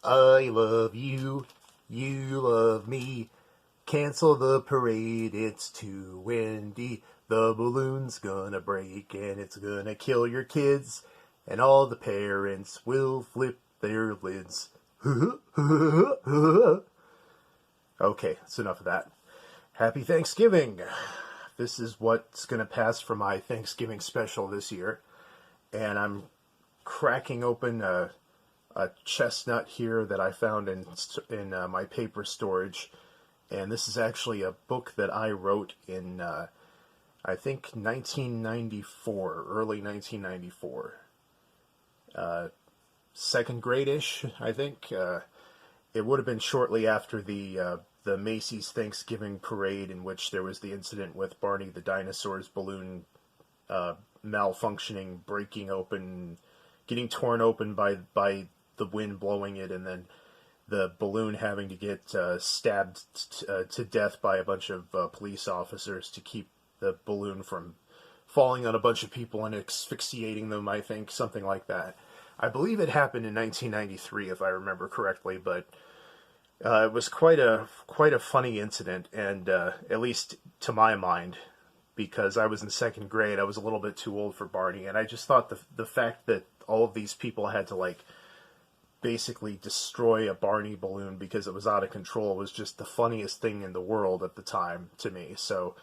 I love you, you love me. Cancel the parade, it's too windy. The balloon's gonna break and it's gonna kill your kids. And all the parents will flip their lids. Okay, that's enough of that. Happy Thanksgiving! This is what's gonna pass for my Thanksgiving special this year. And I'm cracking open a chestnut here that I found in my paper storage, and this is actually a book that I wrote in I think 1994, early 1994, second grade-ish. I think it would have been shortly after the Macy's Thanksgiving parade, in which there was the incident with Barney the dinosaur's balloon malfunctioning, breaking open, getting torn open by the wind blowing it, and then the balloon having to get stabbed to death by a bunch of police officers to keep the balloon from falling on a bunch of people and asphyxiating them, I think, something like that. I believe it happened in 1993, if I remember correctly, but it was quite a funny incident, and at least to my mind, because I was in second grade, I was a little bit too old for Barney, and I just thought the fact that all of these people had to, like, basically destroy a Barney balloon because it was out of control was just the funniest thing in the world at the time to me. So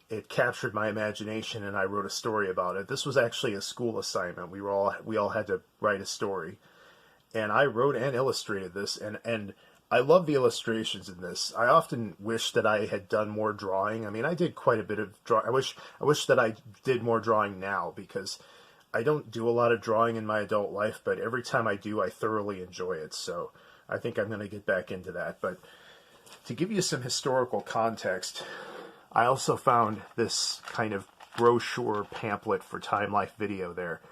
it captured my imagination, and I wrote a story about it. This was actually a school assignment. We all had to write a story, and I wrote and illustrated this, and I love the illustrations in this. I often wish that I had done more drawing. I mean, I did quite a bit of drawing. I wish that I did more drawing now, because I don't do a lot of drawing in my adult life, but every time I do, I thoroughly enjoy it. So I think I'm going to get back into that. But to give you some historical context, I also found this kind of brochure pamphlet for Time Life Video there,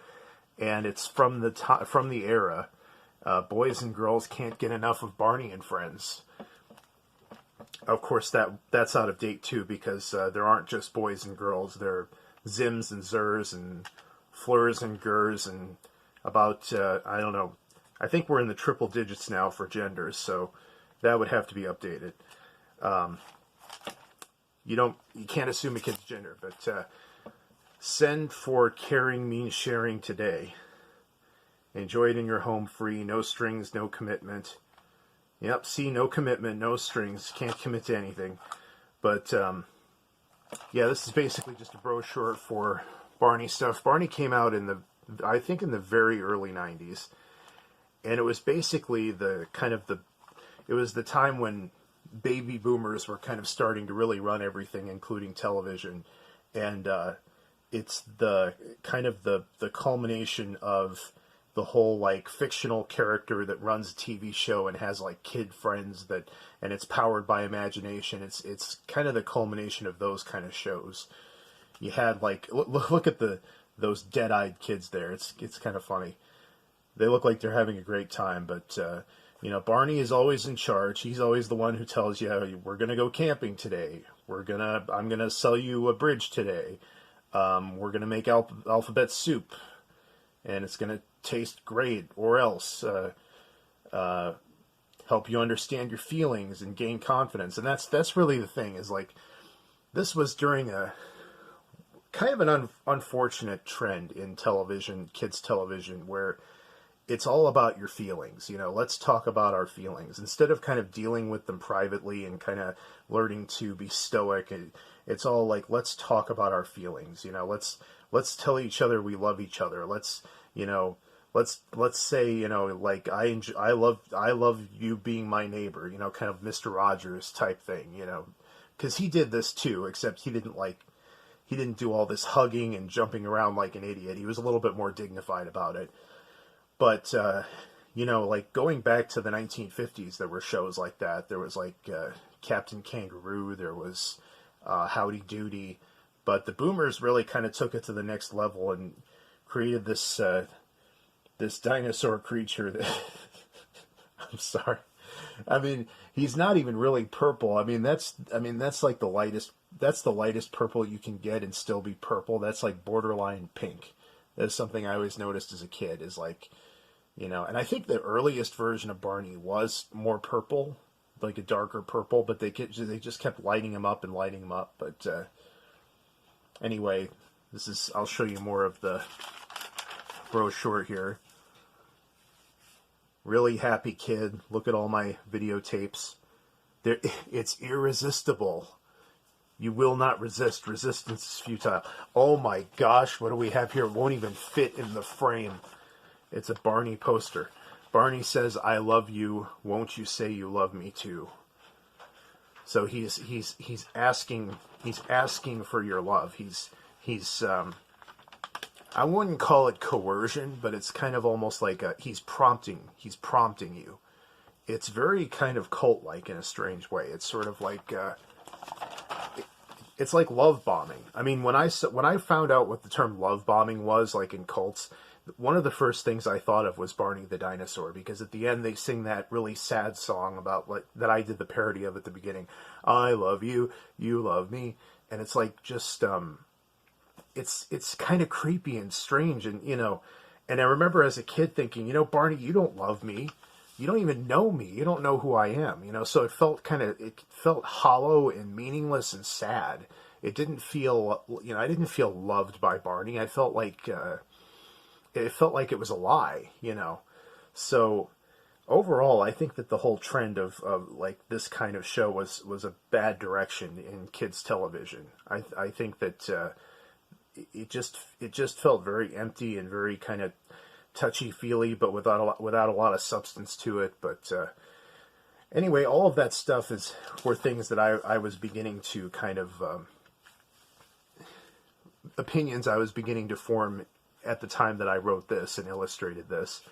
and it's from the era. Boys and girls can't get enough of Barney and Friends. Of course, that's out of date too, because there aren't just boys and girls. There are Zims and Zers and Fleurs and Gers, and about, I don't know, I think we're in the triple digits now for genders, so that would have to be updated. You can't assume a kid's gender, but send for caring means sharing today. Enjoy it in your home free, no strings, no commitment. Yep, see, no commitment, no strings, can't commit to anything. But, yeah, this is basically just a brochure for Barney stuff. Barney came out I think in the very early 90s. And it was basically it was the time when baby boomers were kind of starting to really run everything, including television. And it's the culmination of the whole, like, fictional character that runs a TV show and has, like, kid friends and it's powered by imagination. It's kind of the culmination of those kind of shows. You had, like, look at those dead-eyed kids there. It's kind of funny. They look like they're having a great time, but Barney is always in charge. He's always the one who tells you, we're gonna go camping today. I'm gonna sell you a bridge today. We're gonna make alphabet soup, and it's gonna taste great, or else help you understand your feelings and gain confidence. And that's really the thing, is, like, this was during a kind of an unfortunate trend in television, kids television, where it's all about your feelings. Let's talk about our feelings instead of kind of dealing with them privately and kind of learning to be stoic. It's all like, let's talk about our feelings. Let's tell each other we love each other. Let's say, like, I love you being my neighbor, kind of Mr. Rogers type thing, because he did this too, except he didn't do all this hugging and jumping around like an idiot. He was a little bit more dignified about it. But, like, going back to the 1950s, there were shows like that. There was, like, Captain Kangaroo, there was Howdy Doody. But the boomers really kind of took it to the next level and created this dinosaur creature that... I'm sorry. I mean, he's not even really purple. That's like the lightest purple you can get and still be purple. That's like borderline pink. That's something I always noticed as a kid, is like, And I think the earliest version of Barney was more purple, like a darker purple, but they just kept lighting him up and lighting him up. But anyway, I'll show you more of the brochure here. Really happy kid. Look at all my videotapes. It's irresistible. You will not resist. Resistance is futile. Oh my gosh, what do we have here? It won't even fit in the frame. It's a Barney poster. Barney says, "I love you. Won't you say you love me too?" So he's asking for your love. He's I wouldn't call it coercion, but it's kind of almost like he's prompting you. It's very kind of cult-like in a strange way. It's sort of like it's like love bombing. I mean, when I found out what the term love bombing was, like in cults, one of the first things I thought of was Barney the Dinosaur, because at the end they sing that really sad song about that I did the parody of at the beginning. I love you, you love me, and it's like just it's kind of creepy and strange, and and I remember as a kid thinking, Barney, you don't love me. You don't even know me. You don't know who I am, so it felt hollow and meaningless and sad. It didn't feel, I didn't feel loved by Barney. I felt like, it felt like it was a lie, So overall, I think that the whole trend of like this kind of show was a bad direction in kids television. I think that, it just felt very empty and very kind of touchy-feely, but without a lot of substance to it. But anyway, all of that stuff were things that I was beginning to kind of opinions I was beginning to form at the time that I wrote this and illustrated this.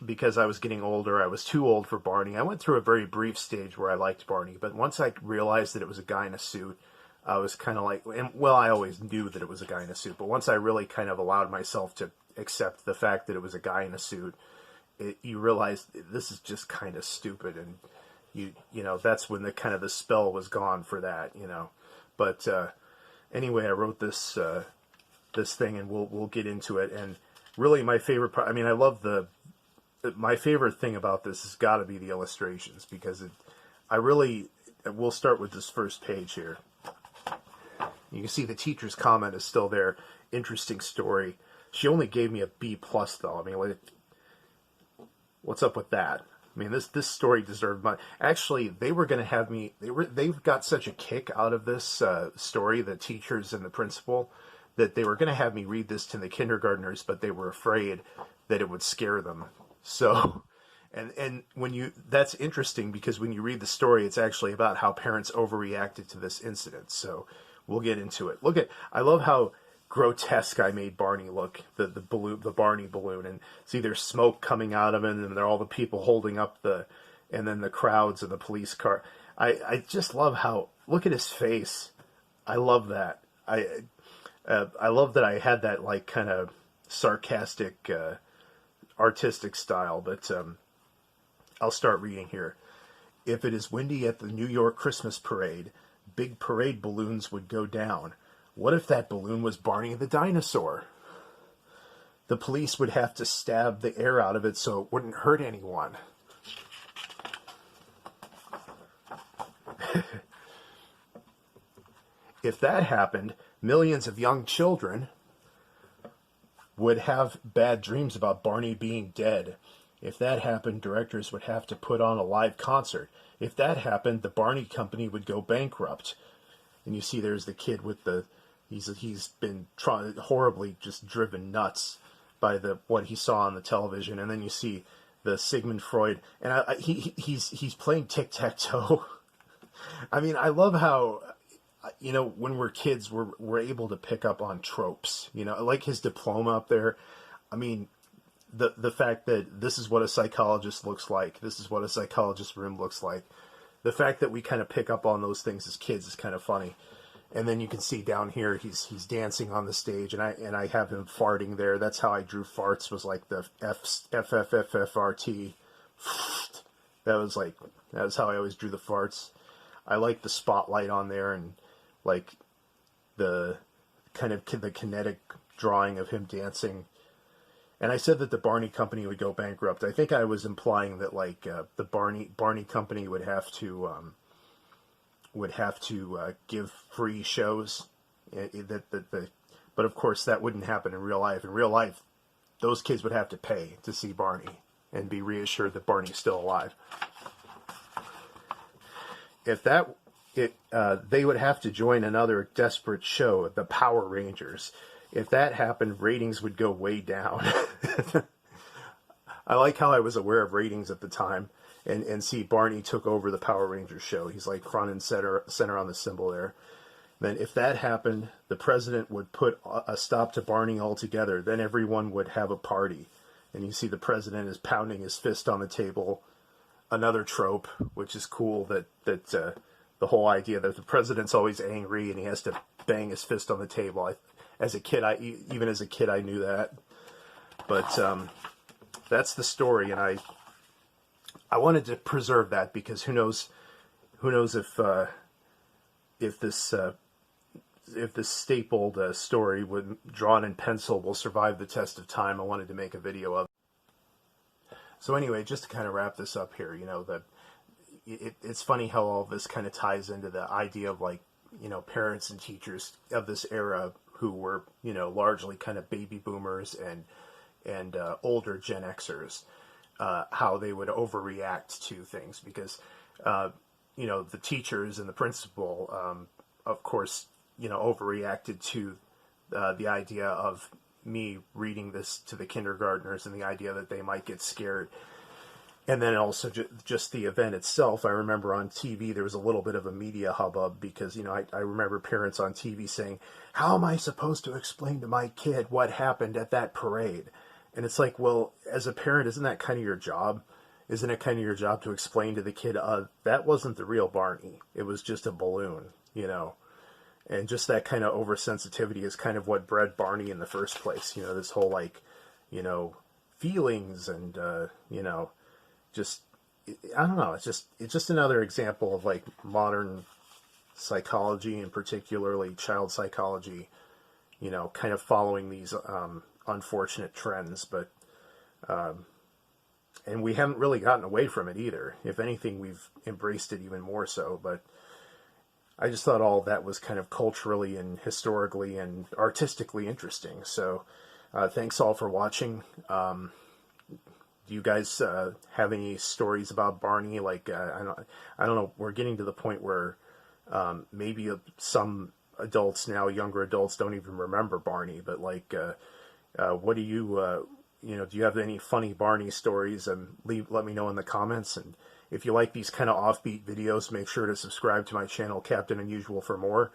Because I was getting older, I was too old for Barney. I went through a very brief stage where I liked Barney, but once I realized that it was a guy in a suit, I was kind of like, I always knew that it was a guy in a suit, but once I really kind of allowed myself to accept the fact that it was a guy in a suit, you realize this is just kind of stupid, and that's when the spell was gone for that, But anyway, I wrote this thing, and we'll get into it. And really, my favorite part, my favorite thing about this has got to be the illustrations, because we'll start with this first page here. You can see the teacher's comment is still there. Interesting story. She only gave me a B+ though. What's up with that? This story deserved money. Actually, they were going to have me. They've got such a kick out of this story, the teachers and the principal, that they were going to have me read this to the kindergartners, but they were afraid that it would scare them. So, and that's interesting, because when you read the story, it's actually about how parents overreacted to this incident. So we'll get into it. I love how grotesque I made Barney look, the Barney balloon, and see there's smoke coming out of it, and there are all the people holding up and then the crowds and the police car. I just love how, look at his face. I love that. I love that I had that like kind of sarcastic, artistic style, but I'll start reading here. If it is windy at the New York Christmas parade, big parade balloons would go down. What if that balloon was Barney the Dinosaur? The police would have to stab the air out of it so it wouldn't hurt anyone. If that happened, millions of young children would have bad dreams about Barney being dead. If that happened, directors would have to put on a live concert. If that happened, the Barney Company would go bankrupt. And you see there's the kid with he's been horribly just driven nuts by what he saw on the television. And then you see the Sigmund Freud, and he's playing tic-tac-toe. I love how, when we're kids, we're able to pick up on tropes, like his diploma up there. The fact that this is what a psychologist looks like, this is what a psychologist's room looks like. The fact that we kind of pick up on those things as kids is kind of funny. And then you can see down here, he's dancing on the stage, and I have him farting there. That's how I drew farts, was like the FFFFRT. That was how I always drew the farts. I like the spotlight on there, and like the kind of the kinetic drawing of him dancing. And I said that the Barney company would go bankrupt. I think I was implying that like the Barney company would have to give free shows. But of course that wouldn't happen in real life. In real life, those kids would have to pay to see Barney and be reassured that Barney's still alive. If that they would have to join another desperate show, the Power Rangers. If that happened, ratings would go way down. I like how I was aware of ratings at the time, and see Barney took over the Power Rangers show. He's like front and center on the symbol there. Then if that happened, the president would put a stop to Barney altogether. Then everyone would have a party. And you see the president is pounding his fist on the table. Another trope, which is cool, that the whole idea that the president's always angry and he has to bang his fist on the table. Even as a kid, I knew that. But that's the story, and I wanted to preserve that because who knows if this stapled story drawn in pencil will survive the test of time. I wanted to make a video of it. So anyway, just to kind of wrap this up here, it's funny how all this kind of ties into the idea of like, parents and teachers of this era who were, largely kind of baby boomers and older Gen Xers, how they would overreact to things because, the teachers and the principal, of course, overreacted to the idea of me reading this to the kindergartners and the idea that they might get scared. And then also just the event itself. I remember on TV there was a little bit of a media hubbub because, I remember parents on TV saying, how am I supposed to explain to my kid what happened at that parade? And it's like, well, as a parent, isn't that kind of your job? Isn't it kind of your job to explain to the kid, that wasn't the real Barney. It was just a balloon, And just that kind of oversensitivity is kind of what bred Barney in the first place. This whole feelings and, just, I don't know. It's just another example of like modern psychology and particularly child psychology, kind of following these unfortunate trends. But and we haven't really gotten away from it either. If anything, we've embraced it even more so. But I just thought all of that was kind of culturally and historically and artistically interesting. So thanks all for watching. Do you guys have any stories about Barney? Like, I don't know. We're getting to the point where maybe some adults now, younger adults, don't even remember Barney. But like, what do you, do you have any funny Barney stories? And let me know in the comments. And if you like these kind of offbeat videos, make sure to subscribe to my channel, Captain Unusual, for more.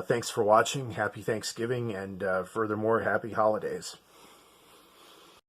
Thanks for watching. Happy Thanksgiving, and furthermore, happy holidays.